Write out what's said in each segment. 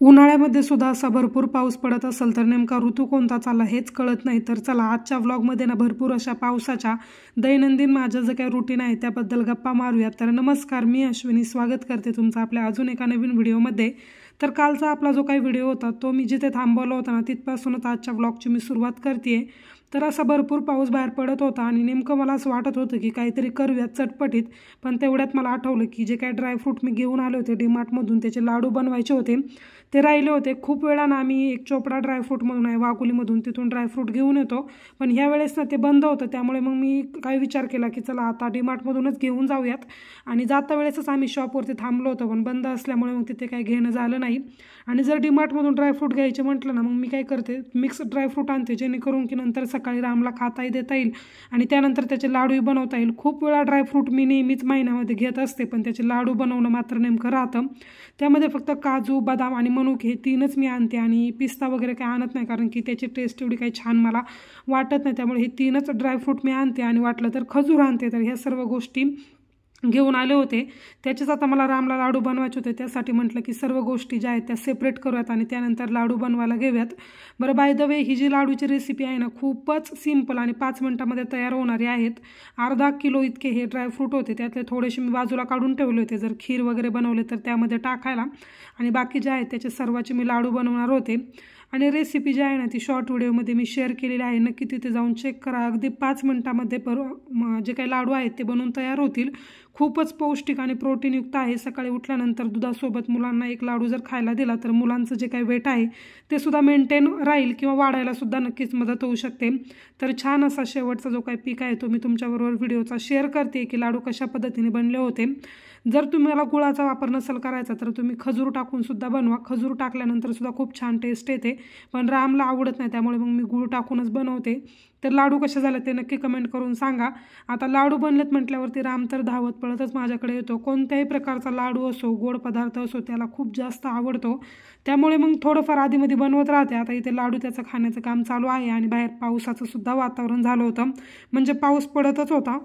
उन्हाळ्यामध्ये सुद्धा असा भरपूर पाऊस पडत असेल तर नेमका ऋतू कोणता चालला हेच कळत नाही। तर चला आजच्या व्लॉगमध्ये ना भरपूर अशा पावसाच्या दैनंदिन माझं जे काही रुटीन आहे त्याबद्दल गप्पा मारूया। तर नमस्कार, मी अश्विनी स्वागत करते तुमचं आपल्या अजून एका नवीन व्हिडिओमध्ये। तर कालचा आपला जो काही व्हिडिओ होता तो मी जिथे थांबवला होता ना तिथपासूनच आजच्या व्लॉगची मी सुरुवात करते। तर असा भरपूर पाऊस बाहेर पडत होता आणि नेमकं मला असं वाटत होतं की काहीतरी करूयात चटपटीत, पण तेवढ्यात मला आठवलं की जे काही ड्रायफ्रूट मी घेऊन आले होते डीमार्टमधून त्याचे लाडू बनवायचे होते ते राहिले होते। खूप वेळा ना आम्ही एक चोपडा ड्रायफ्रूट म्हणून आहे वाघोलीमधून तिथून ड्रायफ्रूट घेऊन येतो, पण ह्या वेळेस ना ते बंद होतं। त्यामुळे मग मी काय विचार केला की चला आता डीमार्टमधूनच घेऊन जाऊयात आणि जाता वेळेसच आम्ही शॉपवरती थांबलो होतो, पण बंद असल्यामुळे मग तिथे काही घेणं झालं नाही। आणि जर डीमार्टमधून ड्रायफ्रूट घ्यायचे म्हटलं ना मग मी काय करते मिक्स ड्रायफ्रूट आणते जेणेकरून की नंतर सकाळी रामला खाताही देता येईल आणि त्यानंतर त्याचे लाडूही बनवता येईल। खूप वेळा ड्रायफ्रूट मी नेहमीच महिन्यामध्ये घेत असते, पण त्याचे लाडू बनवणं मात्र नेमकं राहतं। त्यामध्ये फक्त काजू, बदाम आणि मनुके हे तीनच मी आणते आणि पिस्ता वगैरे काही आणत नाही, कारण की त्याची टेस्ट एवढी काही छान मला वाटत नाही। त्यामुळे हे तीनच ड्रायफ्रूट मी आणते आणि वाटलं तर खजूर आणते। तर ह्या सर्व गोष्टी घेऊन आले होते। त्याचेच आता मला रामला लाडू बनवायचे होते, त्यासाठी म्हटलं की सर्व गोष्टी ज्या आहेत त्या सेपरेट करूयात आणि त्यानंतर लाडू बनवायला घेऊयात। बरं, बाय द वे ही जी लाडूची रेसिपी आहे ना खूपच सिंपल आणि 5 मिनिटांमध्ये तयार होणारी आहेत। अर्धा किलो इतके हे ड्रायफ्रूट होते, त्यातले थोडेसे मी बाजूला काढून ठेवले होते जर खीर वगैरे बनवले तर त्यामध्ये टाकायला, आणि बाकी जे आहेत त्याचे सर्वाचे मी लाडू बनवणार होते। आणि रेसिपी जी आहे ना ती शॉर्ट व्हिडिओमध्ये मी शेअर केलेली आहे, नक्की तिथे जाऊन चेक करा। अगदी 5 मिनिटांमध्ये जे काही लाडू आहेत ते बनवून तयार होतील। खूपच पौष्टिक आणि प्रोटीनयुक्त आहे। सकाळी उठल्यानंतर दुधासोबत मुलांना एक लाडू जर खायला दिला तर मुलांचं जे काही वेट आहे ते सुद्धा मेंटेन राहील किंवा वाढायला सुद्धा नक्कीच मदत होऊ शकते। तर छान असा शेवटचा जो काही पीक आहे तो मी तुमच्याबरोबर व्हिडिओचा शेअर करते की लाडू कशा पद्धतीने बनले होते। जर तुम्हाला गुळाचा वापर नसेल करायचा तर तुम्ही खजूर टाकून सुद्धा बनवा, खजूर टाकल्यानंतर सुद्धा खूप छान टेस्ट येते, पण रामला आवडत नाही त्यामुळे मग मी गुळ टाकूनच बनवते। तर लाडू कसे झाले ते नक्की कमेंट करून सांगा। आता लाडू बनलेत म्हटल्यावरती राम तर धावत पळतच माझ्याकडे येतो। कोणत्याही प्रकारचा लाडू असो, गोड पदार्थ असो, त्याला खूप जास्त आवडतो, त्यामुळे मग थोडंफार आधीमध्ये बनवत राहते। आता इथे लाडू त्याचं खाण्याचं काम चालू आहे आणि बाहेर पावसाचं सुद्धा वातावरण झालं होतं, म्हणजे पाऊस पडतच होता,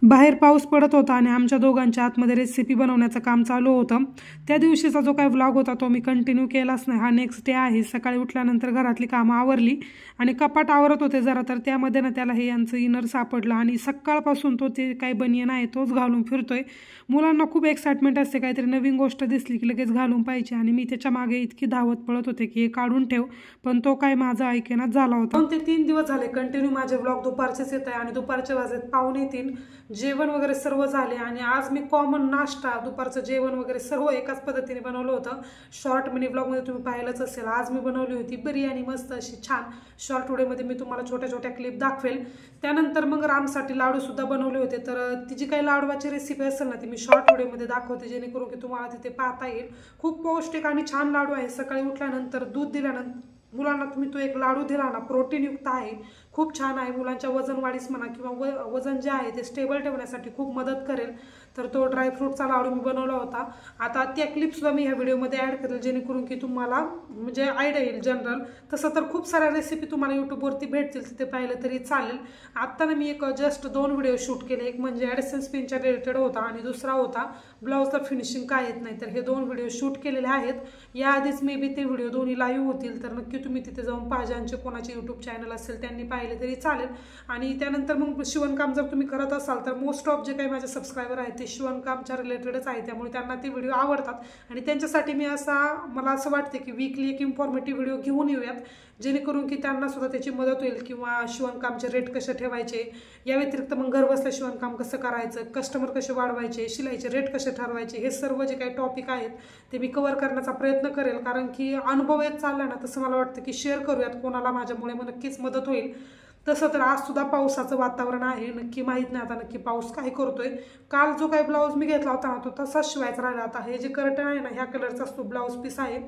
बाहेर पाऊस पडत होता आणि आमच्या दोघांच्या आतमध्ये रेसिपी बनवण्याचं काम चालू होतं। त्या दिवशीचा जो काही व्लॉग होता तो मी कंटिन्यू केलाच नाही, हा नेक्स्ट डे आहे। सकाळी उठल्यानंतर घरातली कामं आवरली आणि कपाट आवरत होते जरा, तर त्यामध्ये ना त्याला हे यांचं इनर सापडलं आणि सकाळपासून तो ते काही बनियन आहे तोच घालून फिरतोय। मुलांना खूप एक्साइटमेंट असते, काहीतरी नवीन गोष्ट दिसली की लगेच घालून पाहिजे आणि मी त्याच्या मागे इतकी धावत पळत होते की हे काढून ठेव, पण तो काय माझा ऐकेनाच झाला होता। 2 ते 3 दिवस झाले कंटिन्यू माझे व्लॉग दुपारचेच येत आहे आणि दुपारचे वाजत 2:45, जेवण वगैरे सर्व झाले आणि आज मी कॉमन नाश्ता, दुपारचं जेवण वगैरे सर्व एकाच पद्धतीने बनवलं होतं। शॉर्ट मिनी ब्लॉगमध्ये तुम्ही पाहिलंच असेल। आज मी बनवली होती बिर्याणी, मस्त अशी छान। शॉर्ट व्हिडिओमध्ये मी तुम्हाला छोट्या छोट्या क्लिप दाखवेल। त्यानंतर मग रामसाठी लाडू सुद्धा बनवले होते, तर ती जी काही लाडवाची रेसिपी असेल ना ती मी शॉर्ट व्हिडिओमध्ये दाखवते जेणेकरून की तुम्हाला तिथे पाहता येईल। खूप पौष्टिक आणि छान लाडू आहे। सकाळी उठल्यानंतर दूध दिल्यानंतर मुलांना तुम्ही तो एक लाडू दिला ना, प्रोटीनयुक्त आहे, खूप छान आहे। मुलांच्या वजन वाढीस म्हणा किंवा वजन जे आहे ते स्टेबल ठेवण्यासाठी खूप मदत करेल। तर तो ड्रायफ्रूटचा लाडू मी बनवला होता। आता त्या क्लिपसुद्धा मी ह्या व्हिडिओमध्ये ॲड करेल जेणेकरून की तुम्हाला म्हणजे आयडिया येईल जनरल। तसं तर खूप साऱ्या रेसिपी तुम्हाला यूट्यूबवरती भेटतील, तिथे पाहिलं तरी चालेल। आत्ता ना मी एक जस्ट 2 व्हिडिओ शूट केले, एक म्हणजे ॲडिसेन्स पिनच्या रिलेटेड होता आणि दुसरा होता ब्लाऊजला फिनिशिंग काय येत नाही, तर हे 2 व्हिडिओ शूट केलेले आहेत। याआधीच मे बी ते व्हिडिओ दोन्ही लाईव्ह होतील, तर नक्की तुम्ही तिथे जाऊन पहा। ज्यांचे कोणाचे यूट्यूब चॅनल असेल त्यांनी पाहिले तरी चालेल। आणि त्यानंतर मग शिवणकाम जर तुम्ही करत असाल तर मोस्ट ऑफ जे काही माझे सबस्क्रायबर आहेत ते शिवणकामच्या रिलेटेडच आहे, त्यामुळे त्यांना ते व्हिडिओ आवडतात आणि त्यांच्यासाठी मी मला असं वाटते की वीकली एक इन्फॉर्मेटिव्ह व्हिडिओ घेऊन येऊयात जेणेकरून की त्यांना सुद्धा त्याची मदत होईल, किंवा शिवणकामचे रेट कसे ठेवायचे, या व्यतिरिक्त मग घरबसल्या शिवणकाम कसं करायचं, कस्टमर कसे वाढवायचे, शिलाईचे रेट कसे ठरवायचे, हे सर्व जे काही टॉपिक आहेत ते मी कव्हर करण्याचा प्रयत्न करेल। कारण की अनुभव येत चालला ना तसं मला वाटतं की शेअर करूयात, कोणाला माझ्यामुळे मग नक्कीच मदत होईल। तसं तर आज सुद्धा पावसाचं वातावरण आहे, नक्की माहीत नाही आता नक्की पाऊस काय करतोय। काल जो काही ब्लाऊज मी घेतला होता ना तो तसाच शिवायचा राहिला। आता हे जे कर्टन आहे ना ह्या कलरचा तो ब्लाऊज पीस आहे,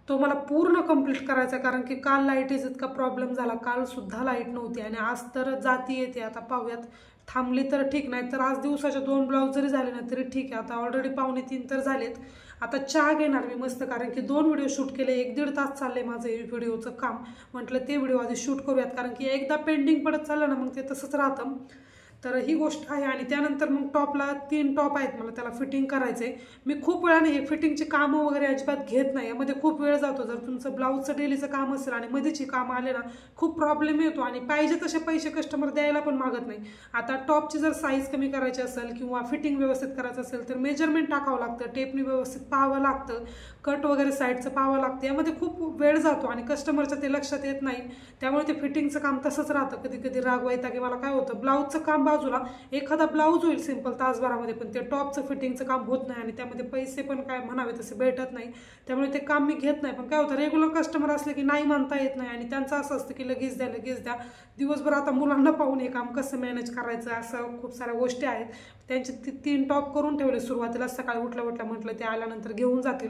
तो मला पूर्ण कंप्लीट करायचा आहे, कारण की काल लाईटीचा इतका प्रॉब्लेम झाला, काल सुद्धा लाईट नव्हती आणि आज तर जाती येते। आता पाहूयात, थांबली तर ठीक, नाही तर आज दिवसाचे 2 ब्लाऊज जरी झाले ना तरी ठीक आहे। आता ऑलरेडी 2:45 तर झालेत। आता चहा घेणार मी मस्त, कारण की 2 व्हिडिओ शूट केले, 1-1.5 तास चालले माझं व्हिडिओचं काम। म्हटलं ते व्हिडिओ आधी शूट करूयात, कारण की एकदा पेंडिंग पडत चाललं ना मग ते तसंच राहतं। तर ही गोष्ट आहे. आणि त्यानंतर मग टॉपला 3 टॉप आहेत, मला त्याला फिटिंग करायचे. मी खूप वेळाने हे फिटिंगची कामं वगैरे अजिबात घेत नाही, यामध्ये खूप वेळ जातो. जर तुमचं ब्लाऊजचं डेलीचं काम असेल आणि मध्येची कामं आले ना, खूप प्रॉब्लेम येतो आणि पाहिजे तसे पैसे कस्टमर द्यायला पण मागत नाही. आता टॉपची जर साईज कमी करायची असेल किंवा फिटिंग व्यवस्थित करायचं असेल तर मेजरमेंट टाकावं लागतं, टेपनी व्यवस्थित पाहावं लागतं, कट वगैरे साईडचं पाहावं लागतं. यामध्ये खूप वेळ जातो आणि कस्टमरच्या ते लक्षात येत नाही. त्यामुळे ते फिटिंगचं काम तसंच राहतं. कधी कधी राग व्हायचा की मला काय होतं, ब्लाऊजचं काम बाजूला, एखादा ब्लाऊज होईल सिंपल तासभरामध्ये, पण ते टॉपचं फिटिंगचं काम होत नाही आणि त्यामध्ये पैसे पण काय म्हणावे तसे भेटत नाही. त्यामुळे ते काम मी घेत नाही. पण काय होतं, रेग्युलर कस्टमर असले की नाही म्हणता येत नाही आणि त्यांचं असं असतं की लगेच द्या लगेच द्या. दिवसभर आता मुलांना पाहून हे काम कसं मॅनेज करायचं, असं खूप साऱ्या गोष्टी आहेत. त्यांचे 3 टॉप करून ठेवले सुरुवातीला. सकाळी उठल्या म्हटलं ते आल्यानंतर घेऊन जातील.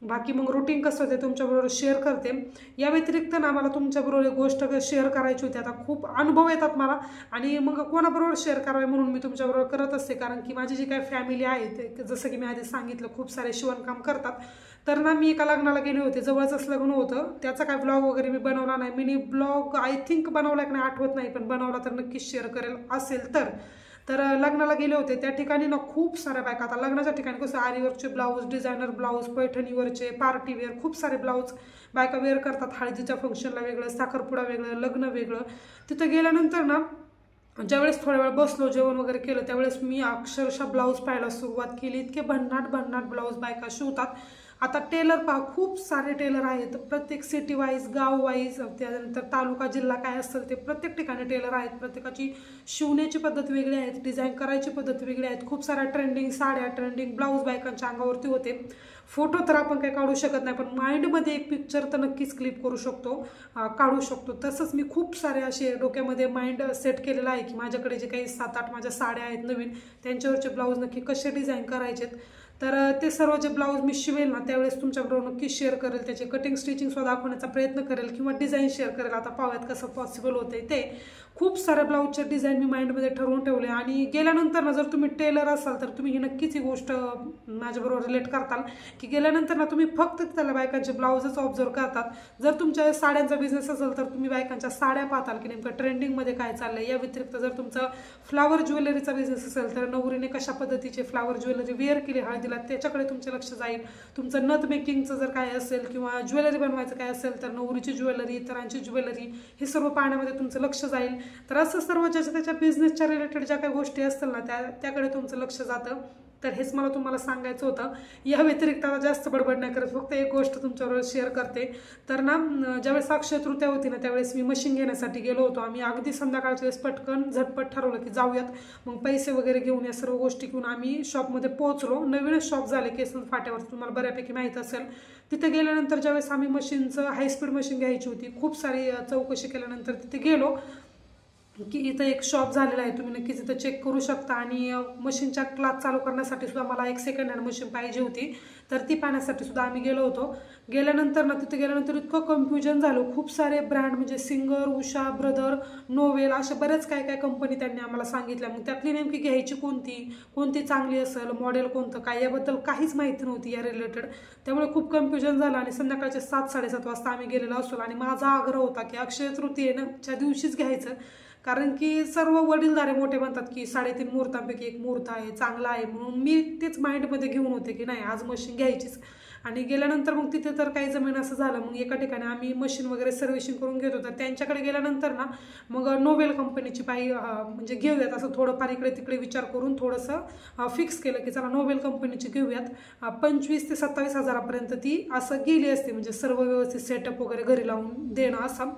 बाकी मग रुटीन कसं होते तुमच्याबरोबर शेअर करते. या व्यतिरिक्त ना मला तुमच्याबरोबर एक गोष्ट शेअर करायची होती. आता खूप अनुभव येतात मला आणि मग कोणाबरोबर शेअर करावे म्हणून मी तुमच्याबरोबर करत असते. कारण की माझी जी काही फॅमिली आहे ते, जसं की मी आधी सांगितलं, खूप सारे शिवणकाम करतात. तर ना मी एका लग्नाला गेले होते, जवळचंच लग्न होतं. त्याचा काय ब्लॉग वगैरे मी बनवला नाही. मिनी ब्लॉग आय थिंक बनवला की नाही आठवत नाही, पण बनवला तर नक्कीच शेअर करेल असेल तर. लग्नाला गेले होते. त्या ठिकाणी ना खूप साऱ्या बायका, आता लग्नाच्या ठिकाणी कसं आरीवर्कचे ब्लाऊज, डिझायनर ब्लाऊज, पैठणीवरचे, पार्टीवेअर, खूप सारे ब्लाऊज बायका वेअर करतात. हळदीच्या फंक्शनला वेगळं, साखरपुडा वेगळं, लग्न वेगळं. तिथं गेल्यानंतर ना ज्यावेळेस थोड्या वेळ बसलो, जेवण वगैरे केलं, त्यावेळेस मी अक्षरशः ब्लाऊज पाहायला सुरुवात केली. इतके भन्नाट ब्लाऊज बायका शिवतात. आता टेलर पहा, खूप सारे टेलर आहेत. प्रत्येक सिटी वाईज, गाव वाईज, त्यानंतर तालुका जिल्हा काय असेल ते प्रत्येक ठिकाणी टेलर आहेत. प्रत्येकाची शिवण्याची पद्धत वेगळी आहे, डिझाईन करायची पद्धत वेगळी आहेत. खूप साऱ्या ट्रेंडिंग साड्या, ट्रेंडिंग ब्लाऊज बायकांच्या अंगावरती होते. फोटो तर आपण काही काढू शकत नाही, पण माइंडमध्ये एक पिक्चर तर नक्कीच क्लिप करू शकतो, काढू शकतो. तसंच मी खूप सारे असे डोक्यामध्ये माइंड सेट केलेलं आहे की माझ्याकडे जे काही 7-8 माझ्या साड्या आहेत नवीन, त्यांच्यावरचे ब्लाऊज नक्की कसे डिझाईन करायचेत. तर ते सर्व जे ब्लाऊज मी शिवेल ना त्यावेळेस तुमच्याबरोबर नक्कीच शेअर करेल. त्याचे कटिंग स्टिचिंगसुद्धा दाखवण्याचा प्रयत्न करेल किंवा डिझाईन शेअर करेल. आता पाहूयात कसं पॉसिबल होते ते. खूप साऱ्या ब्लाऊजच्या डिझाईन मी माइंडमध्ये ठरवून ठेवले आणि गेल्यानंतर ना जर तुम्ही टेलर असाल तर तुम्ही ही नक्कीच ही गोष्ट माझ्याबरोबर रिलेट करताल की गेल्यानंतर ना तुम्ही फक्त त्याला बायकांचे ब्लाऊजच ऑब्झर्व करतात. जर तुमच्या साड्यांचा बिझनेस असेल तर तुम्ही बायकांच्या साड्या पाहताल की नेमकं ट्रेंडिंगमध्ये काय चाललंय. या व्यतिरिक्त जर तुमचा फ्लावर ज्वेलरीचा बिझनेस असेल तर नवरीने कशा पद्धतीचे फ्लावर ज्वेलरी वेअर केली हळदीला त्याच्याकडे तुमचे लक्ष जाईल. तुमचं नथ मेकिंगचं जर काय असेल किंवा ज्वेलरी बनवायचं काय असेल तर नवरीची ज्वेलरी, इतरांची ज्वेलरी, हे सर्व पाहण्यामध्ये तुमचं लक्ष जाईल. तर असं सर्व ज्याच्या त्याच्या बिझनेसच्या रिलेटेड ज्या काही गोष्टी असतील ना त्याकडे तुमचं लक्ष जातं. तर हेच मला तुम्हाला सांगायचं होतं. या व्यतिरिक्त आता जास्त बडबड नाही करत, फक्त एक गोष्ट तुमच्याबरोबर शेअर करते. तर ना ज्यावेळेस अक्षय तृतीया होती ना त्यावेळेस मी मशीन घेण्यासाठी गेलो होतो. आम्ही अगदी संध्याकाळच्या वेळेस पटकन झटपट ठरवलं की जाऊयात. मग पैसे वगैरे घेऊन या सर्व गोष्टी घेऊन आम्ही शॉपमध्ये पोहोचलो. नवीनच शॉप झाले केसनद फाट्यावर, तुम्हाला बऱ्यापैकी माहीत असेल. तिथे गेल्यानंतर ज्यावेळेस आम्ही मशीनचं हायस्पीड मशीन घ्यायची होती, खूप सारी चौकशी केल्यानंतर तिथे गेलो की इथं एक शॉप झालेला आहे, तुम्ही नक्कीच इथं चेक करू शकता. आणि मशीनच्या क्लास चालू करण्यासाठी सुद्धा मला एक सेकंड हँड मशीन पाहिजे होती, तर ती पाहण्यासाठी सुद्धा आम्ही गेलो होतो. गेल्यानंतर ना तिथे गेल्यानंतर इतकं कन्फ्युजन झालं. खूप सारे ब्रँड म्हणजे सिंगर, उषा ब्रदर, नोवेल, अशा बरेच काय कंपनी त्यांनी आम्हाला सांगितल्या. मग त्यातली नेमकी घ्यायची कोणती चांगली असेल, मॉडेल कोणतं काय, याबद्दल काहीच माहिती नव्हती या रिलेटेड. त्यामुळे खूप कन्फ्युजन झालं आणि संध्याकाळचे 7-7:30 वाजता आम्ही गेलेलो असतो. आणि माझा आग्रह होता की अक्षय तृतीयेच्या दिवशीच घ्यायचं, कारण की सर्व वडीलधारे मोठे म्हणतात की 3.5 मुहूर्तांपैकी एक मुहूर्त आहे, चांगला आहे. म्हणून मी तेच माइंडमध्ये घेऊन होते की नाही आज मशीन घ्यायचीच. आणि गेल्यानंतर मग तिथे तर काही जमीन असं झालं. मग एका ठिकाणी आम्ही मशीन वगैरे सर्व्हिसिंग करून घेत होतो. त्यांच्याकडे गेल्यानंतर ना मग नोवेल कंपनीची म्हणजे घेऊयात असं थोडंफार इकडे तिकडे विचार करून थोडंसं फिक्स केलं की चला नोवेल कंपनीची घेऊयात. 25,000 ते 27,000पर्यंत ती असं गेली असते, म्हणजे सर्व व्यवस्थित सेटअप वगैरे घरी लावून देणं असं.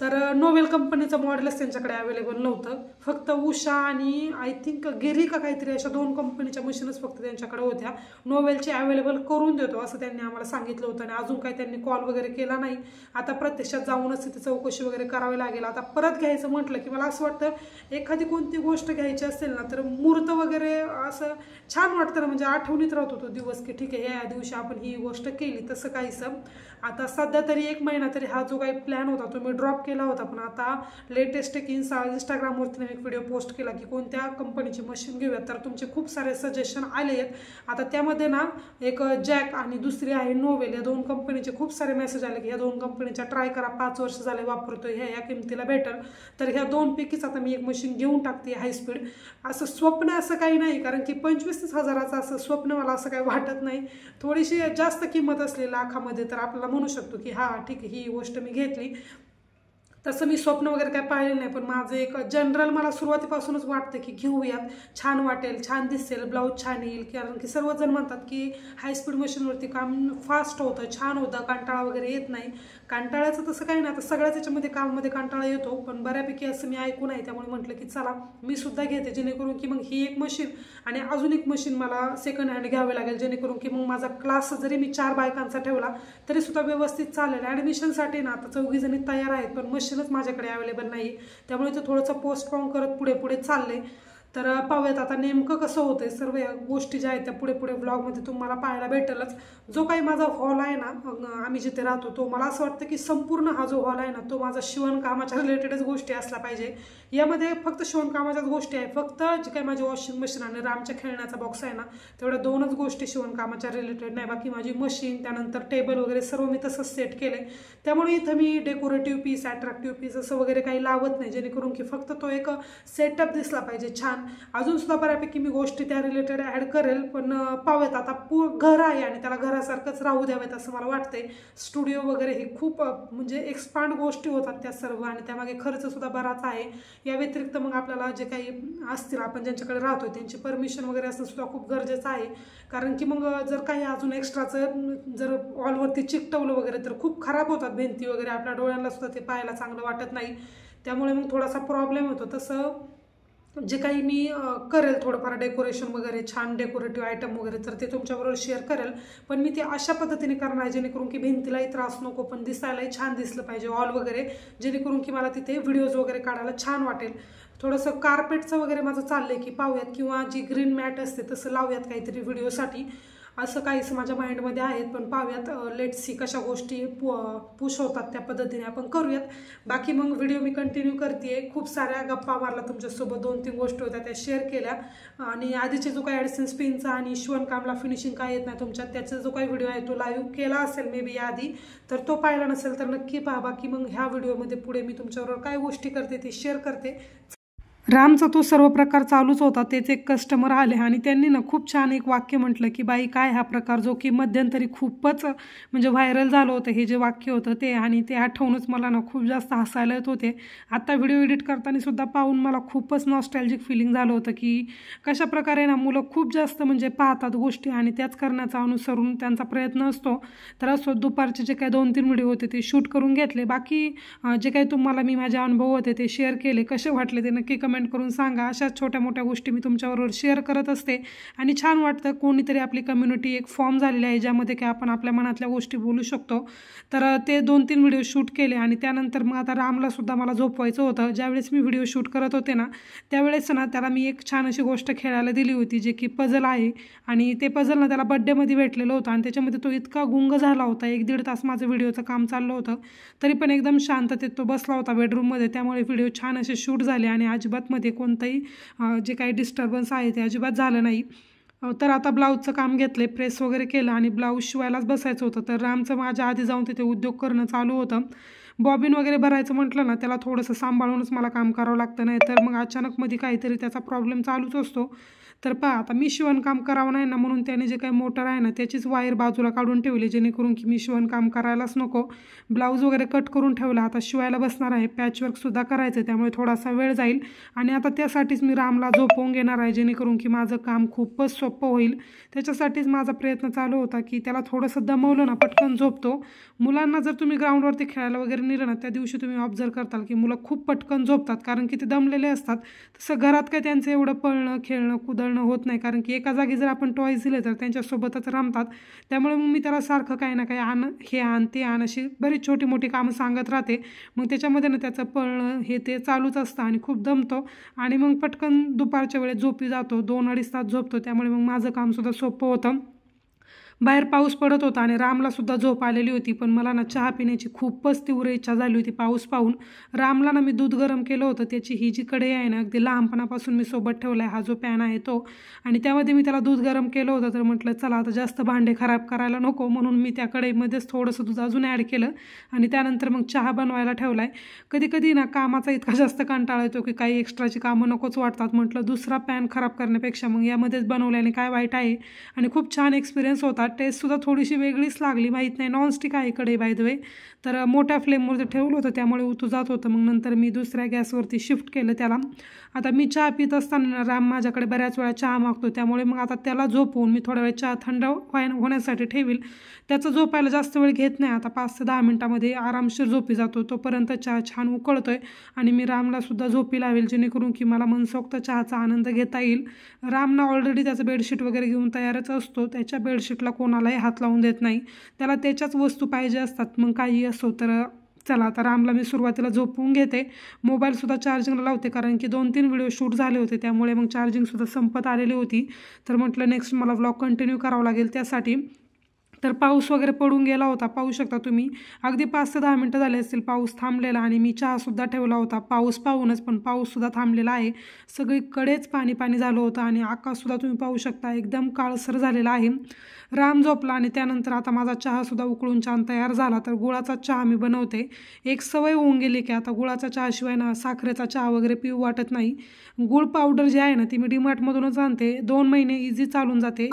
तर नोवेल कंपनीचं मॉडेलच त्यांच्याकडे अवेलेबल नव्हतं. फक्त उषा आणि आय थिंक गिरी का काहीतरी अशा 2 कंपनीच्या मशीनच फक्त त्यांच्याकडे होत्या. नोवेलचे अवेलेबल करून देतो असं त्यांनी आम्हाला सांगितलं होतं आणि अजून काही त्यांनी कॉल वगैरे केला नाही. आता प्रत्यक्षात जाऊनच तिथे चौकशी वगैरे करावी लागेल. आता परत घ्यायचं म्हटलं की मला असं वाटतं एखादी कोणती गोष्ट घ्यायची असेल ना तर मुहूर्त वगैरे असं छान वाटतं ना, म्हणजे आठवणीत राहतो तो दिवस की ठीक आहे या दिवशी आपण ही गोष्ट केली. तसं काहीसं आता सध्या तरी 1 महिना तरी हा जो काही प्लॅन होता तो मी ड्रॉप केला होता, पण आता लेटेस्ट एक इंस्टाग्रामवरती मी एक व्हिडिओ पोस्ट केला की कोणत्या कंपनीची मशीन घेऊयात, तर तुमचे खूप सारे सजेशन आले आहेत. आता त्यामध्ये ना एक जॅक आणि दुसरी आहे नोवेल, या 2 कंपनीचे खूप सारे मेसेज आले की ह्या 2 कंपनीच्या ट्राय करा, 5 वर्ष झाले वापरतोय, ह्या किमतीला भेटेल. तर ह्या 2 पैकीच आता मी एक मशीन घेऊन टाकते हाय स्पीड. असं स्वप्न असं काही नाही, कारण की 25-30 हजाराचं असं स्वप्न मला असं काही वाटत नाही. थोडीशी जास्त किंमत असली लाखामध्ये तर आपल्याला म्हणू शकतो की हा ठीक आहे, ही गोष्ट मी घेतली. तसं मी स्वप्न वगैरे काय पाहिलं नाही, पण माझं एक जनरल मला सुरुवातीपासूनच वाटतं की घेऊयात, छान वाटेल, छान दिसेल, ब्लाऊज छान येईल. कारण की सर्वजण म्हणतात की हाय स्पीड मशीनवरती काम फास्ट होतं, छान होतं, कंटाळा वगैरे येत नाही. कंटाळ्याचं तसं काही नाही, आता सगळ्याच याच्यामध्ये कामामध्ये कंटाळा येतो, पण बऱ्यापैकी असं मी ऐकून आहे. त्यामुळे म्हटलं की चला मी सुद्धा घेते, जेणेकरून की मग ही एक मशीन आणि अजून एक मशीन मला सेकंड हँड घ्यावे लागेल, जेणेकरून की मग माझा क्लास जरी मी 4 बायकांचा ठेवला तरीसुद्धा व्यवस्थित चालेल. ॲडमिशनसाठी ना आता 4 जणी तयार आहेत, पण मशीनच माझ्याकडे अवेलेबल नाही, त्यामुळे ते थोडंसं पोस्टपोन करत पुढे चालले. तर पाहूयात आता नेमकं कसं होतंय. सर्व या गोष्टी ज्या आहेत त्या पुढे व्लॉगमध्ये तुम्हाला पाहायला भेटेलच. जो काही माझा हॉल आहे ना, आम्ही जिथे राहतो, तो मला असं वाटतं की संपूर्ण हा जो हॉल आहे ना, तो माझा शिवणकामाच्या रिलेटेडच गोष्टी असल्या पाहिजे. यामध्ये फक्त शिवणकामाच्याच गोष्टी आहे. फक्त जी काही माझी वॉशिंग मशीन आणि रामच्या खेळण्याचा बॉक्स आहे ना, तेवढ्या 2च गोष्टी शिवणकामाच्या रिलेटेड नाही. बाकी माझी मशीन, त्यानंतर टेबल वगैरे सर्व मी तसंच सेट केलंय. त्यामुळे इथं मी डेकोरेटिव्ह पीस, अट्रॅक्टिव्ह पीस असं वगैरे काही लावत नाही, जेणेकरून की फक्त तो एक सेटअप दिसला पाहिजे छान. अजून सुद्धा बऱ्यापैकी मी गोष्टी त्या रिलेटेड ॲड करेल, पण पाहूयात आता. घर आहे आणि त्याला घरासारखंच राहू द्यावेत असं मला वाटतंय. स्टुडिओ वगैरे हे खूप म्हणजे एक्सपांड गोष्टी होतात त्या सर्व, आणि त्यामागे खर्च सुद्धा बराच आहे. या व्यतिरिक्त मग आपल्याला जे काही असतील, आपण ज्यांच्याकडे राहतोय त्यांची परमिशन वगैरे असणं सुद्धा खूप गरजेचं आहे. कारण की मग जर काही अजून एक्स्ट्राचं जर वॉलवरती चिकटवलं वगैरे तर खूप खराब होतात भिंती वगैरे, आपल्या डोळ्यांना सुद्धा ते पाहायला चांगलं वाटत नाही. त्यामुळे मग थोडासा प्रॉब्लेम होतो. तसं जे काही मी करेल थोडंफार डेकोरेशन वगैरे, छान डेकोरेटिव्ह आयटम वगैरे, तर ते तुमच्याबरोबर शेअर करेल. पण मी ते अशा पद्धतीने करणार आहे जेणेकरून की भिंतीलाही त्रास नको, पण दिसायलाही छान दिसलं पाहिजे वॉल वगैरे, जेणेकरून की मला तिथे व्हिडिओज वगैरे काढायला छान वाटेल. थोडंसं कार्पेटचं वगैरे माझं चाललंय की पाहूयात, किंवा जी ग्रीन मॅट असते तसं लावूयात काहीतरी व्हिडिओसाठी, असं काहीच माझ्या माइंडमध्ये आहेत. पण पाहूयात, लेट्स सी कशा गोष्टी पुश होतात त्या पद्धतीने आपण करूयात. बाकी मग व्हिडिओ मी कंटिन्यू करते. खूप साऱ्या गप्पा मारला तुमच्यासोबत, 2-3 गोष्टी होत्या त्या शेअर केल्या. आणि आधीचे जो काही ॲडिशन्स पिनचा आणि शिवणकामला फिनिशिंग काय येत नाही तुमच्यात, त्याचा जो काही व्हिडिओ आहे तो लाईव्ह केला असेल मे बी याआधी, तर तो पाहिला नसेल तर नक्की पहा. बाकी मग ह्या व्हिडिओमध्ये पुढे मी तुमच्याबरोबर काय गोष्टी करते ते शेअर करते. रामचा तो सर्व प्रकार चालूच होता. तेच एक कस्टमर आले आणि त्यांनी ना खूप छान एक वाक्य म्हटलं की बाई काय हा प्रकार, जो की मध्यंतरी खूपच म्हणजे व्हायरल झालं होतं हे जे वाक्य होतं ते, आणि ते आठवूनच मला ना खूप जास्त हसायला येत होते. आता व्हिडिओ एडिट करताना सुद्धा पाहून मला खूपच नॉस्टॅल्जिक फिलिंग झालं होतं की कशा प्रकारे ना मुलं खूप जास्त म्हणजे पाहतात गोष्टी आणि त्याच करण्याचा अनुसरून त्यांचा प्रयत्न असतो. तर असो दुपारचे जे काही 2-3 व्हिडिओ होते ते शूट करून घेतले. बाकी जे काही तुम्हाला मी माझे अनुभव होते ते शेअर केले. कसे वाटले ते नक्की कमेंट करून सांगा. अशाच छोट्या मोठ्या गोष्टी मी तुमच्याबरोबर शेअर करत असते आणि छान वाटतं. कोणीतरी आपली कम्युनिटी एक फॉर्म झालेली आहे ज्यामध्ये की आपण आपल्या मनातल्या गोष्टी बोलू शकतो. तर ते 2-3 व्हिडिओ शूट केले आणि त्यानंतर मग आता रामला सुद्धा मला झोपवायचं होतं. ज्यावेळेस मी व्हिडिओ शूट करत होते ना, त्यावेळेस ना त्याला मी एक छान अशी गोष्ट खेळायला दिली होती, जे की पझल आहे. आणि ते पझल ना त्याला बड्डेमध्ये भेटलेलं होतं आणि त्याच्यामध्ये तो इतका गुंग झाला होता. 1-1.5 तास माझं व्हिडिओचं काम चाललं होतं, तरी पण एकदम शांततेत तो बसला होता बेडरूममध्ये. त्यामुळे व्हिडिओ छान असे शूट झाले आणि अजिबात मध्ये कोणताही जे काही डिस्टर्बन्स आहे ते अजिबात झालं नाही. तर आता ब्लाऊजचं काम घेतलं, प्रेस वगैरे केलं आणि ब्लाऊज शिवायलाच बसायचं होतं. तर रामचं माझ्या आधी जाऊन तिथे उद्योग करणं चालू होतं. बॉबिन वगैरे भरायचं म्हटलं ना, त्याला थोडंसं सांभाळूनच मला काम करावं लागतं, नाही तर मग अचानक मध्ये काहीतरी त्याचा प्रॉब्लेम चालूच असतो. तर पहा आता मी शिवणकाम करावं नाही ना, म्हणून त्याने जे काही मोटर आहे ना त्याचीच वायर बाजूला काढून ठेवली, जेणेकरून की मी शिवणकाम करायलाच नको. ब्लाऊज वगैरे कट करून ठेवला, आता शिवायला बसणार आहे. पॅचवर्कसुद्धा करायचं आहे, त्यामुळे थोडासा वेळ जाईल. आणि आता त्यासाठीच मी रामला झोपवून घेणार आहे, जेणेकरून की माझं काम खूपच सोपं होईल. त्याच्यासाठीच माझा प्रयत्न चालू होता की त्याला थोडंसं दमवलं ना पटकन झोपतो. मुलांना जर तुम्ही ग्राउंडवरती खेळायला वगैरे नेलं ना, त्या दिवशी तुम्ही ऑब्झर्व करताल की मुलं खूप पटकन झोपतात, कारण की ते दमलेले असतात. तसं घरात काय त्यांचं एवढं पळणं खेळणं कुदळणं होत नाही, कारण की एका जागी जर आपण टॉयज दिले तर त्यांच्यासोबतच रमतात. त्यामुळे मग मी त्याला सारखं काही ना काही आण, हे आण ते आण, अशी बरीच छोटी मोठी कामं सांगत राहते. मग त्याच्यामध्ये ना त्याचं पळणं हे ते चालूच असतं आणि खूप दमतो आणि मग पटकन दुपारच्या वेळेत झोपी जातो. 2-2.5 तास झोपतो. त्यामुळे मग माझं कामसुद्धा सोपं होतं. बाहेर पाऊस पडत होता आणि रामला सुद्धा झोप आलेली होती, पण मला ना चहा पिण्याची खूपच तीव्र इच्छा झाली होती पाऊस पाहून. रामला ना मी दूध गरम केलं होतं, त्याची ही जी कढई आहे ना अगदी लहानपणापासून मी सोबत ठेवला आहे, हा जो पॅन आहे तो, आणि त्यामध्ये मी त्याला दूध गरम केलं होतं. तर म्हटलं चला आता जास्त भांडे खराब करायला नको, म्हणून मी त्या कढईमध्येच थोडंसं दूध अजून ॲड केलं आणि त्यानंतर मग चहा बनवायला ठेवला आहे. कधी कधी ना कामाचा इतका जास्त कंटाळा येतो की काही एक्स्ट्राची कामं नकोच वाटतात. म्हटलं दुसरा पॅन खराब करण्यापेक्षा मग यामध्येच बनवल्याने काय वाईट आहे. आणि खूप छान एक्सपिरियन्स होता. टेस्टसुद्धा थोडीशी वेगळीच लागली, माहीत नाही. नॉनस्टिक आहे कढई बाय द वे, तर मोठ्या फ्लेमवरती ठेवलं होतं त्यामुळे उतू जात होतं. मग नंतर मी दुसऱ्या गॅसवरती शिफ्ट केलं त्याला. आता मी चहा पित असताना राम माझ्याकडे बऱ्याच वेळा चहा मागतो, त्यामुळे मग आता त्याला झोपवून मी थोड्या वेळ चहा थंड होण्यासाठी ठेवील. त्याचं झोपायला जास्त वेळ घेत नाही, आता 5 ते 10 मिनटामध्ये आरामशीर झोपी जातो. तोपर्यंत चहा छान उकळतोय आणि मी रामलासुद्धा झोपी लावेल, जेणेकरून की मला मनसोक्त चहाचा आनंद घेता येईल. रामना ऑलरेडी त्याचं बेडशीट वगैरे घेऊन तयारच असतो, त्याच्या बेडशीटला कोणालाही हात लावून देत नाही, त्याला त्याच्याच वस्तू पाहिजे असतात, मग काही असो. तर चला आता रामला मी सुरुवातीला झोपवून घेते. मोबाईलसुद्धा चार्जिंगला लावते, कारण की 2-3 व्हिडिओ शूट झाले होते, त्यामुळे मग चार्जिंगसुद्धा संपत आलेली होती. तर म्हटलं नेक्स्ट मला व्लॉग कंटिन्यू करावं लागेल त्यासाठी. तर पाऊस वगैरे पडून गेला होता, पाहू शकता तुम्ही. अगदी 5 ते 10 मिनटं झाले असतील पाऊस थांबलेला, आणि मी चहासुद्धा ठेवला होता पाऊस पाहूनच, पण पाऊससुद्धा थांबलेला आहे. सगळीकडेच पाणी पाणी झालं होतं आणि आकाशसुद्धा तुम्ही पाहू शकता एकदम काळसर झालेला आहे. राम झोपला आणि त्यानंतर आता माझा चहासुद्धा उकळून छान तयार झाला. तर गुळाचा चहा मी बनवते. एक सवय होऊन गेली की आता गुळाचा चहाशिवाय ना साखरेचा चहा वगैरे पिऊ वाटत नाही. गुळ पावडर जी आहे ना ती मी डीमार्टमधूनच आणते, 2 महिने इझी चालून जाते.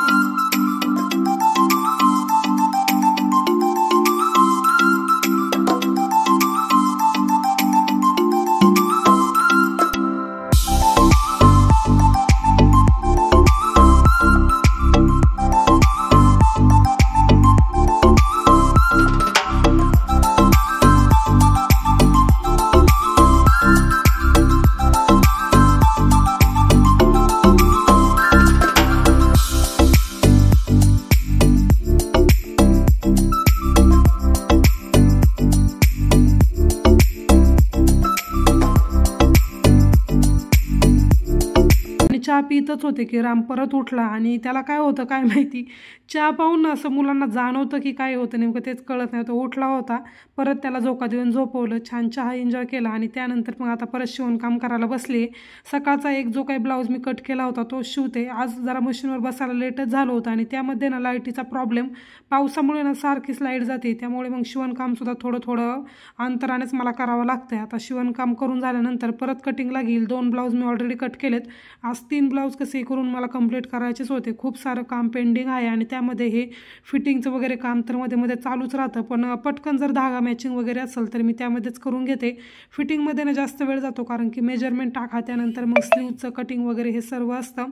चहा पितच होते की राम परत उठला आणि त्याला काय होतं काय माहिती, चहा पाहून असं मुलांना जाणवतं की काय होतं नेमकं तेच कळत नाही. तो उठला होता, परत त्याला झोका देऊन झोपवलं, छान चहा एन्जॉय केला आणि त्यानंतर मग आता परत शिवणकाम करायला बसले. सकाळचा एक जो काही ब्लाऊज मी कट केला होता तो शिवते. आज जरा मशीनवर बसायला लेटच झालं होतं आणि त्यामध्ये ना लाईटीचा प्रॉब्लेम, पावसामुळे ना सारखीच लाईट जाते, त्यामुळे मग शिवणकामसुद्धा थोडं अंतरानेच मला करावं लागतं. आता शिवणकाम करून झाल्यानंतर परत कटिंगला घेईल. 2 ब्लाऊज मी ऑलरेडी कट केलेत, आज 3 ब्लाऊज कसे करून मला कंप्लीट करायचेच होते. खूप सारं काम पेंडिंग आहे आणि त्यामध्ये हे फिटिंगचं वगैरे काम तर मध्ये चालूच राहतं, पण पटकन जर धागा मॅचिंग वगैरे असेल तर मी त्यामध्येच करून घेते. फिटिंगमध्ये ना जास्त वेळ जातो, कारण की मेजरमेंट टाका, त्यानंतर मग स्लीवचं कटिंग वगैरे हे सर्व असतं.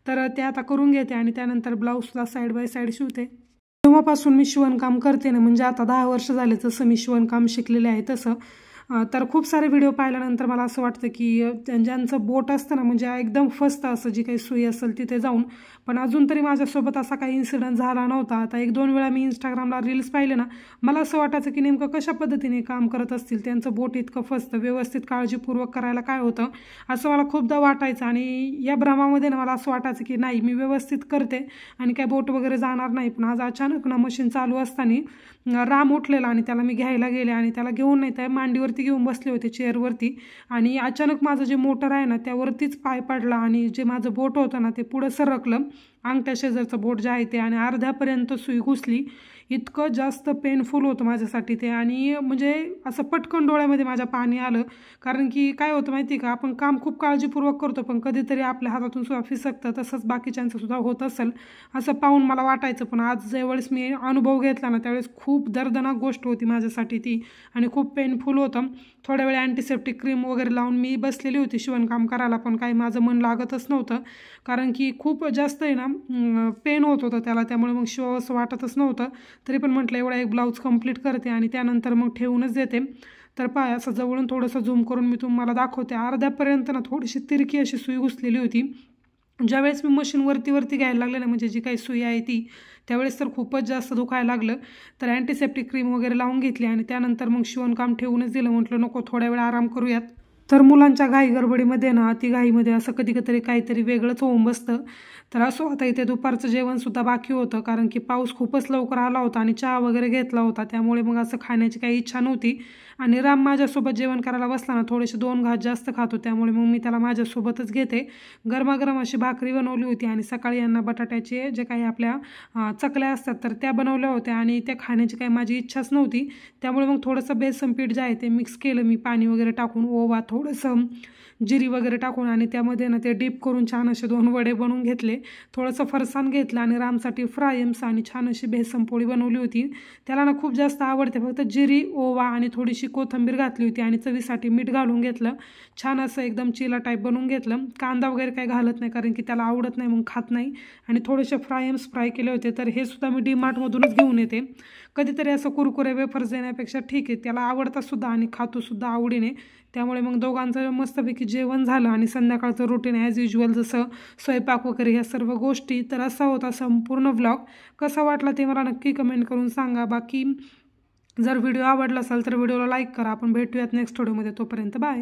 तर ते आता करून घेते आणि त्यानंतर ब्लाऊजला साईड बाय साईड शिवते. तेव्हापासून मी शिवणकाम करते ना, म्हणजे आता 10 वर्ष झाले जसं मी शिवणकाम शिकलेले आहे तसं. तर खूप सारे व्हिडिओ पाहिल्यानंतर मला असं वाटतं की ज्यांचं बोट असतं ना, म्हणजे एकदम फसतं असं जी काही सुई असेल तिथे जाऊन, पण अजून तरी माझ्यासोबत असा काही इन्सिडेंट झाला नव्हता. आता 1-2 वेळा मी इंस्टाग्रामला रील्स पाहिले ना, मला असं वाटायचं की नेमकं कशा पद्धतीने काम करत असतील, त्यांचं बोट इतकं फसतं, व्यवस्थित काळजीपूर्वक करायला काय होतं असं मला खूपदा वाटायचं. आणि या भ्रमामध्ये ना मला असं वाटायचं की नाही मी व्यवस्थित करते आणि काय बोट वगैरे जाणार नाही. पण आज अचानक ना मशीन चालू असताना राम उठलेला आणि त्याला मी घ्यायला गेले आणि त्याला घेऊन नाही त्या मांडीवरती घेऊन बसले होते चेअरवरती, आणि अचानक माझं जे मोटर आहे ना त्यावरतीच पाय पडला आणि जे माझं बोट होतं ना ते पुढं सरकलं, अंगठ्या शेजारचं बोट जे आहे ते, आणि अर्ध्यापर्यंत सुई घुसली. इतकं जास्त पेनफुल होतं माझ्यासाठी ते, आणि म्हणजे असं पटकन डोळ्यामध्ये माझ्या पाणी आलं. कारण की काय होतं माहिती का, आपण काम खूप काळजीपूर्वक करतो पण कधीतरी आपल्या हातातून सुद्धा फिसकतं, तसंच बाकीच्यांचं सुद्धा होत असेल असं पाहून मला वाटायचं. पण आज ज्यावेळेस मी अनुभव घेतला ना त्यावेळेस खूप दर्दनाक गोष्ट होती माझ्यासाठी ती, आणि खूप पेनफुल होतं. थोड्या वेळ अँटीसेप्टिक क्रीम वगैरे लावून मी बसलेली होती शिवणकाम करायला, पण काही माझं मन लागतच नव्हतं, कारण की खूप जास्त आहे ना पेन होत होतं त्याला, त्यामुळे मग शिवावं असं वाटतच नव्हतं. तरी पण म्हटलं एवढा एक ब्लाऊज कंप्लीट करते आणि त्यानंतर मग ठेवूनच देते. तर पाय असं जवळून थोडंसं झूम करून मी तुम्हाला दाखवते. अर्ध्यापर्यंत ना थोडीशी तिरकी अशी सुई घुसलेली होती. ज्यावेळेस मी मशीन वरती घ्यायला लागले ना, म्हणजे जी काही सुई आहे ती, त्यावेळेस तर खूपच जास्त दुखायला लागलं. तर अँटीसेप्टिक क्रीम वगैरे लावून घेतली आणि त्यानंतर मग शिवणकाम ठेवूनच दिलं. म्हटलं नको थोड्या वेळ आराम करूयात. तर मुलांच्या घाई गडबडीमध्ये ना, अति घाईमध्ये असं कधी काहीतरी वेगळंच होऊन बसतं. तर असो, आता इथे दुपारचं जेवणसुद्धा बाकी होतं, कारण की पाऊस खूपच लवकर आला होता आणि चहा वगैरे घेतला होता, त्यामुळे मग असं खाण्याची काही इच्छा नव्हती. आणि राम माझ्यासोबत जेवण करायला बसला ना, थोडेसे 2 घास जास्त खातो, त्यामुळे मग मी त्याला माझ्यासोबतच घेते. गरमागरम अशी भाकरी बनवली होती आणि सकाळी यांना बटाट्याचे जे काही आपल्या चकल्या असतात तर त्या बनवल्या होत्या आणि त्या खाण्याची काही माझी इच्छाच नव्हती. त्यामुळे मग थोडंसं बेसन पीठ जे आहे ते मिक्स केलं मी पाणी वगैरे टाकून, ओवा, थोडंसं जिरी वगैरे टाकून आणि त्यामध्ये ना ते डीप करून छान असे 2 वडे बनवून घेतले. थोडंसं फरसाण घेतलं आणि रामसाठी फ्रायम्स आणि छान अशी बेसन पोळी बनवली होती. त्याला ना खूप जास्त आवडते, फक्त जिरी, ओवा आणि थोडीशी कोथिंबीर घातली होती आणि चवीसाठी मीठ घालून घेतलं. छान असं एकदम चिला टाईप बनवून घेतलं. कांदा वगैरे काही घालत नाही, कारण की त्याला आवडत नाही, मग खात नाही. आणि थोडेसे फ्रायम्स फ्राय केले होते, तर हे सुद्धा मी डीमार्टमधूनच घेऊन येते. कधीतरी असं कुरकुरे वेफर्स देण्यापेक्षा ठीक आहे, त्याला आवडतात सुद्धा आणि खातोसुद्धा आवडीने. त्यामुळे मग दोघांचं मस्तपैकी जेवण झालं आणि संध्याकाळचं रुटीन ॲज युजल, जसं स्वयंपाक वगैरे ह्या सर्व गोष्टी. तर असा होता संपूर्ण व्लॉग. कसा वाटला ते मला नक्की कमेंट करून सांगा. बाकी जर व्हिडिओ आवडला असेल तर व्हिडिओला लाईक करा. आपण भेटूयात नेक्स्ट व्हिडिओमध्ये. तोपर्यंत बाय.